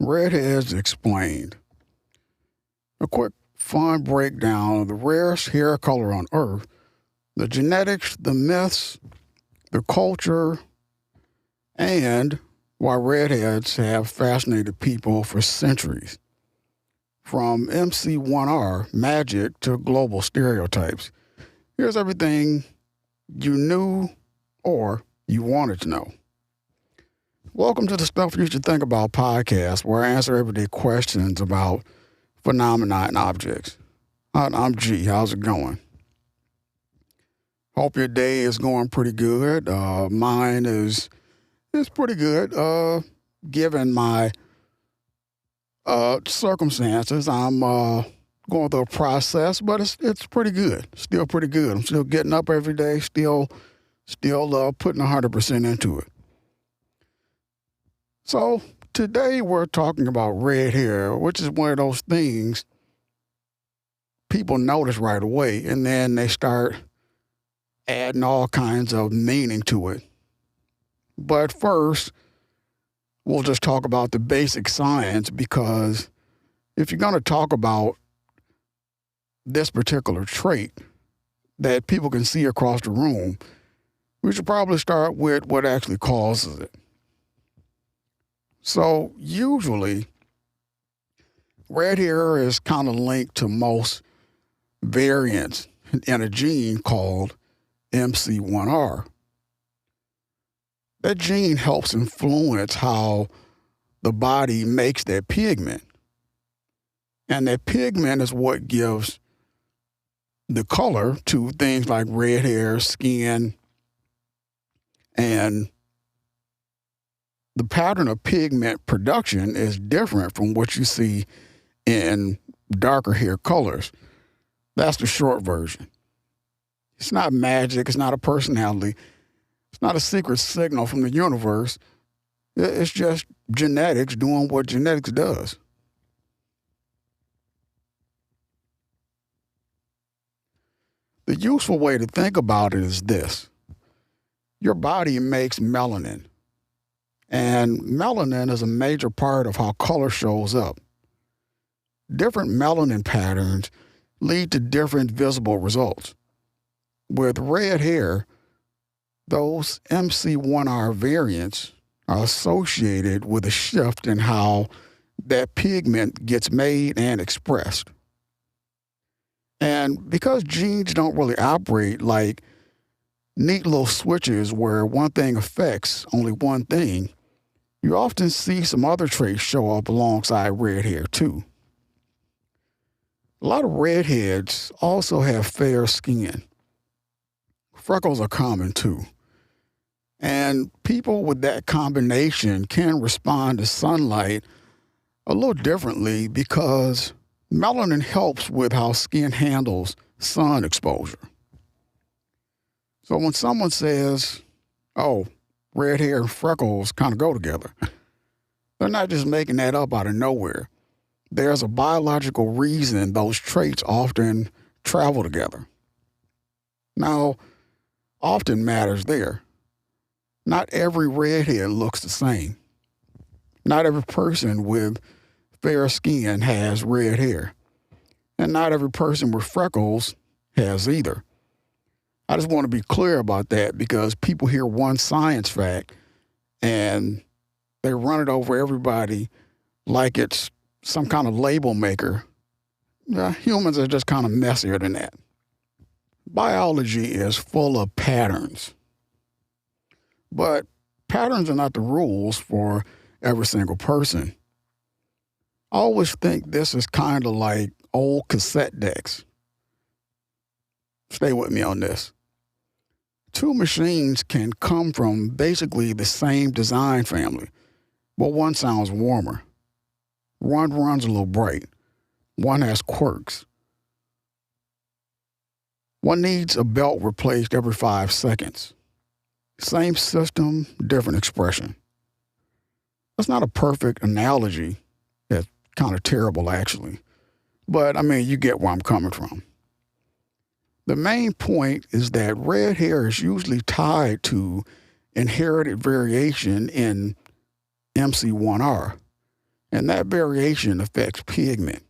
Redheads Explained. A quick, fun breakdown of the rarest hair color on Earth, the genetics, the myths, the culture, and why redheads have fascinated people for centuries. From MC1R, magic to global stereotypes. Here's everything you knew or you wanted to know. Welcome to the Stuff You Should Think About podcast, where I answer everyday questions about phenomena and objects. I'm G. How's it going? Hope your day is going pretty good. Mine is pretty good. Given my circumstances, I'm going through a process, but it's pretty good. Still pretty good. I'm still getting up every day. Still putting 100% into it. So today we're talking about red hair, which is one of those things people notice right away, and then they start adding all kinds of meaning to it. But first, we'll just talk about the basic science, because if you're going to talk about this particular trait that people can see across the room, we should probably start with what actually causes it. So usually, red hair is kind of linked to most variants in a gene called MC1R. That gene helps influence how the body makes that pigment. And that pigment is what gives the color to things like red hair, skin, and the pattern of pigment production is different from what you see in darker hair colors. That's the short version. It's not magic. It's not a personality. It's not a secret signal from the universe. It's just genetics doing what genetics does. The useful way to think about it is this. Your body makes melanin. And melanin is a major part of how color shows up. Different melanin patterns lead to different visible results. With red hair, those MC1R variants are associated with a shift in how that pigment gets made and expressed. And because genes don't really operate like neat little switches where one thing affects only one thing, you often see some other traits show up alongside red hair too. A lot of redheads also have fair skin. Freckles are common too. And people with that combination can respond to sunlight a little differently because melanin helps with how skin handles sun exposure. So when someone says, oh, red hair and freckles kind of go together, they're not just making that up out of nowhere. There's a biological reason those traits often travel together. Now, often matters there. Not every redhead looks the same. Not every person with fair skin has red hair. And not every person with freckles has either. I just want to be clear about that because people hear one science fact and they run it over everybody like it's some kind of label maker. Humans are just kind of messier than that. Biology is full of patterns. But patterns are not the rules for every single person. I always think this is kind of like old cassette decks. Stay with me on this. Two machines can come from basically the same design family, but one sounds warmer. One runs a little bright. One has quirks. One needs a belt replaced every 5 seconds. Same system, different expression. That's not a perfect analogy. That's kind of terrible, actually. But, you get where I'm coming from. The main point is that red hair is usually tied to inherited variation in MC1R. and that variation affects pigment.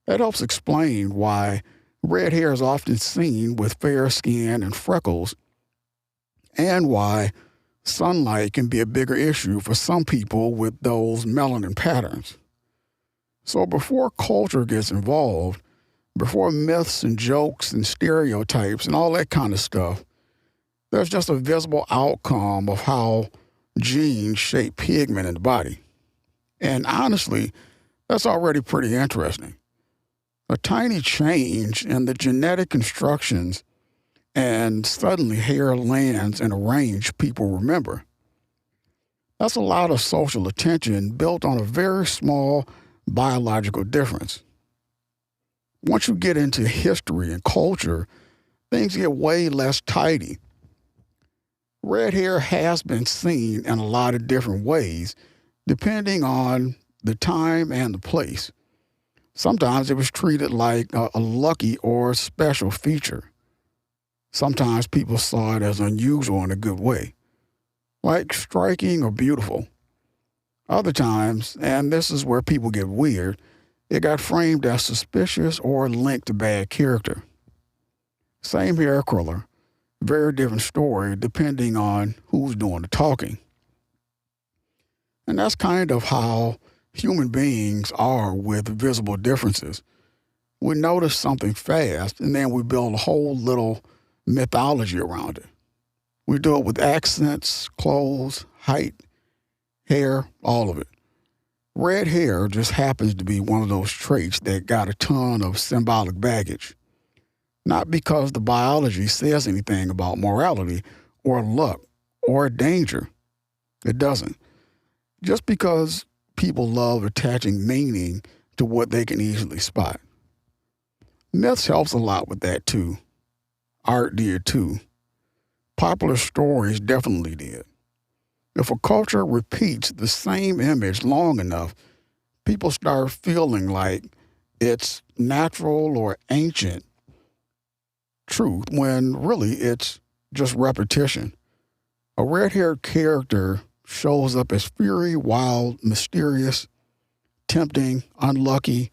That helps explain why red hair is often seen with fair skin and freckles, and why sunlight can be a bigger issue for some people with those melanin patterns. So before culture gets involved, before myths and jokes and stereotypes and all that kind of stuff, there's just a visible outcome of how genes shape pigment in the body. And honestly, that's already pretty interesting. A tiny change in the genetic instructions and suddenly hair lands in a range people remember. That's a lot of social attention built on a very small biological difference. Once you get into history and culture, things get way less tidy. Red hair has been seen in a lot of different ways, depending on the time and the place. Sometimes it was treated like a lucky or special feature. Sometimes people saw it as unusual in a good way, like striking or beautiful. Other times, and this is where people get weird, it got framed as suspicious or linked to bad character. Same hair color, very different story depending on who's doing the talking. And that's kind of how human beings are with visible differences. We notice something fast, and then we build a whole little mythology around it. We do it with accents, clothes, height, hair, all of it. Red hair just happens to be one of those traits that got a ton of symbolic baggage. Not because the biology says anything about morality or luck or danger. It doesn't. Just because people love attaching meaning to what they can easily spot. Myths helps a lot with that too. Art did too. Popular stories definitely did. If a culture repeats the same image long enough, people start feeling like it's natural or ancient truth when really it's just repetition. A red-haired character shows up as fiery, wild, mysterious, tempting, unlucky,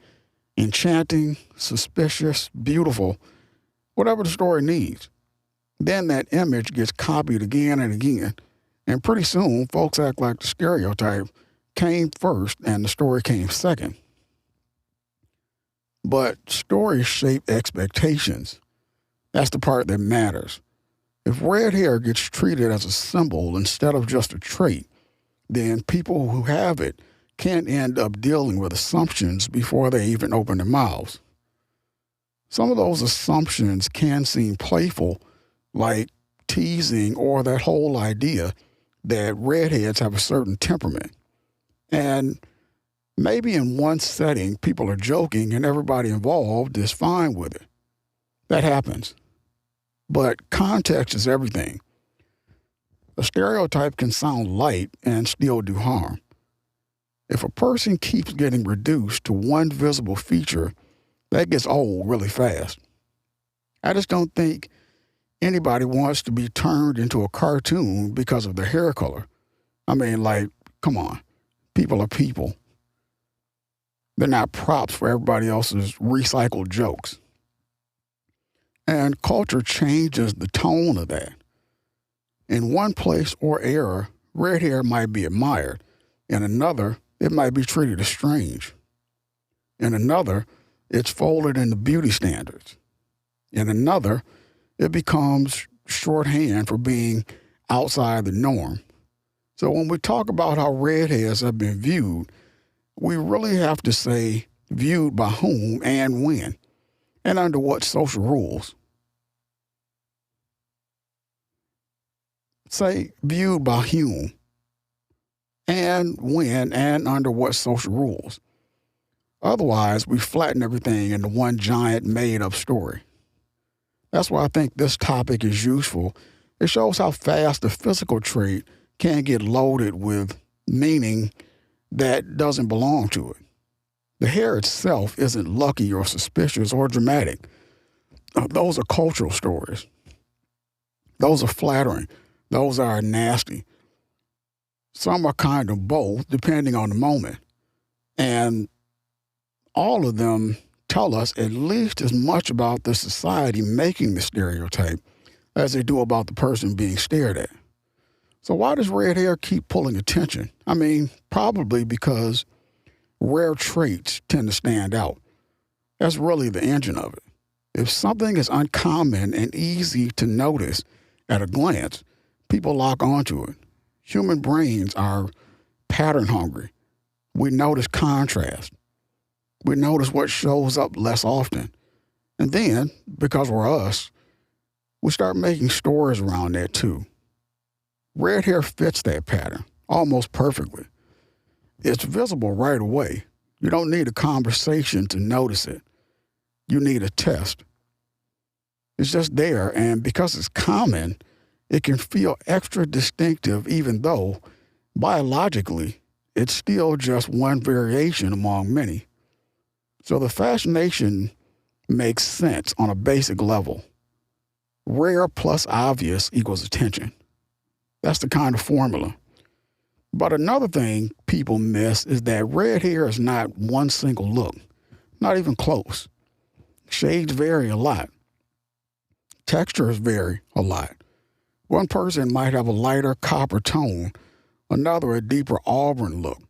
enchanting, suspicious, beautiful, whatever the story needs. Then that image gets copied again and again, and pretty soon folks act like the stereotype came first and the story came second. But stories shape expectations. That's the part that matters. If red hair gets treated as a symbol instead of just a trait, then people who have it can end up dealing with assumptions before they even open their mouths. Some of those assumptions can seem playful, like teasing or that whole idea that redheads have a certain temperament. And maybe in one setting, people are joking and everybody involved is fine with it. That happens. But context is everything. A stereotype can sound light and still do harm. If a person keeps getting reduced to one visible feature, that gets old really fast. I just don't think anybody wants to be turned into a cartoon because of their hair color. I mean, like, come on. People are people. They're not props for everybody else's recycled jokes. And culture changes the tone of that. In one place or era, red hair might be admired. In another, it might be treated as strange. In another, it's folded into beauty standards. In another, it becomes shorthand for being outside the norm. So when we talk about how redheads have been viewed, we really have to say viewed by whom and when, and under what social rules. Say viewed by whom, and when, and under what social rules. Otherwise, we flatten everything into one giant made-up story. That's why I think this topic is useful. It shows how fast a physical trait can get loaded with meaning that doesn't belong to it. The hair itself isn't lucky or suspicious or dramatic. Those are cultural stories. Those are flattering. Those are nasty. Some are kind of both, depending on the moment. And all of them tell us at least as much about the society making the stereotype as they do about the person being stared at. So why does red hair keep pulling attention? I mean, probably because rare traits tend to stand out. That's really the engine of it. If something is uncommon and easy to notice at a glance, people lock onto it. Human brains are pattern hungry. We notice contrast. We notice what shows up less often. And then, because we're us, we start making stories around that too. Red hair fits that pattern almost perfectly. It's visible right away. You don't need a conversation to notice it. You need a test. It's just there, and because it's common, it can feel extra distinctive even though, biologically, it's still just one variation among many. So the fascination makes sense on a basic level. Rare plus obvious equals attention. That's the kind of formula. But another thing people miss is that red hair is not one single look, not even close. Shades vary a lot. Textures vary a lot. One person might have a lighter copper tone, another a deeper auburn look,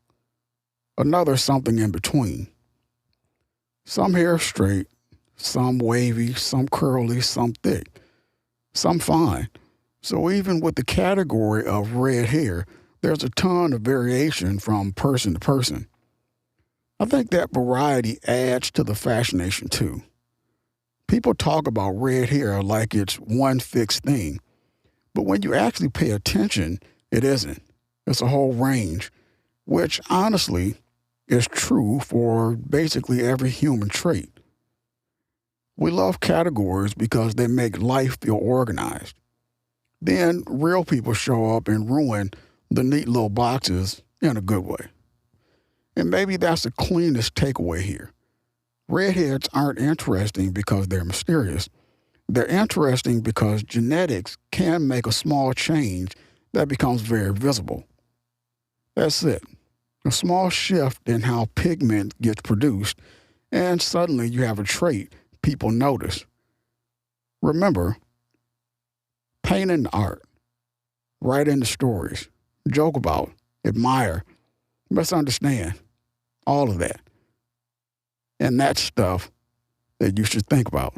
another something in between. Some hair straight, some wavy, some curly, some thick, some fine. So even with the category of red hair, there's a ton of variation from person to person. I think that variety adds to the fascination too. People talk about red hair like it's one fixed thing, but when you actually pay attention, it isn't. It's a whole range, which honestly is true for basically every human trait. We love categories because they make life feel organized. Then real people show up and ruin the neat little boxes in a good way. And maybe that's the cleanest takeaway here. Redheads aren't interesting because they're mysterious. They're interesting because genetics can make a small change that becomes very visible. That's it. A small shift in how pigment gets produced, and suddenly you have a trait people notice. Remember, paint in the art, write in the stories, joke about, admire, misunderstand, all of that. And that's stuff that you should think about.